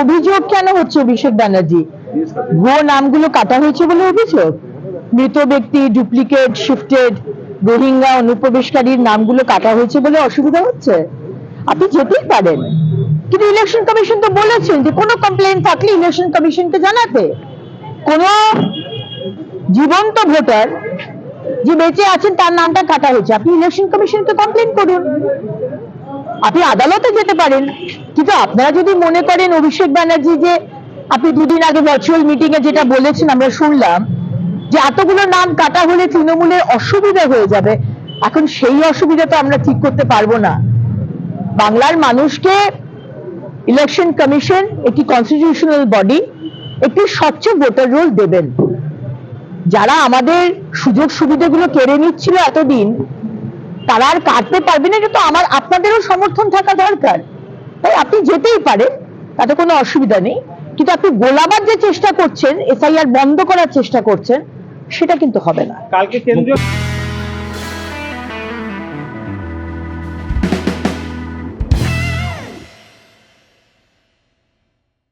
অভিযোগ কেন হচ্ছে অভিষেক ব্যানার্জি? ভুয়ো নামগুলো কাটা হয়েছে বলে অভিযোগ? মৃত ব্যক্তি, ডুপ্লিকেট, শিফটেড, রোহিঙ্গা অনুপ্রবেশকারীর নামগুলো কাটা হয়েছে বলে অসুবিধা হচ্ছে? আপনি যেতেই পারেন, কিন্তু ইলেকশন কমিশন তো বলেছেন যে কোনো কমপ্লেন থাকলে ইলেকশন কমিশনকে জানাতে। কোন জীবন্ত ভোটার যে বেঁচে আছেন তার নামটা কাটা হয়েছে, আপনি ইলেকশন কমিশনকে কমপ্লেন করুন, আপনি আদালতে যেতে পারেন। কিন্তু আপনারা যদি মনে করেন অভিষেক ব্যানার্জি, যে আপনি দুদিন আগে ভার্চুয়াল মিটিং এ যেটা বলেছেন আমরা শুনলাম, যে এতগুলো নাম কাটা হলে তৃণমূলের অসুবিধা হয়ে যাবে, এখন সেই অসুবিধা তো আমরা ঠিক করতে পারবো না। বাংলার মানুষকে ইলেকশন কমিশন একটি কনস্টিটিউশনাল বডি একটি স্বচ্ছ ভোটার রোল দেবেন। যারা আমাদের সুযোগ সুবিধাগুলো কেড়ে নিচ্ছিল এতদিন, তারা আর কাটতে পারবে না, এটা তো আপনাদেরও সমর্থন থাকা দরকার। তাই আপনি যেতেই পারেন, তাতে কোনো অসুবিধা নেই, কিন্তু আপনি গোলাবার যে চেষ্টা করছেন, এসআইআর বন্ধ করার চেষ্টা করছেন, সেটা কিন্তু হবে না। কালকে কেন্দ্রীয়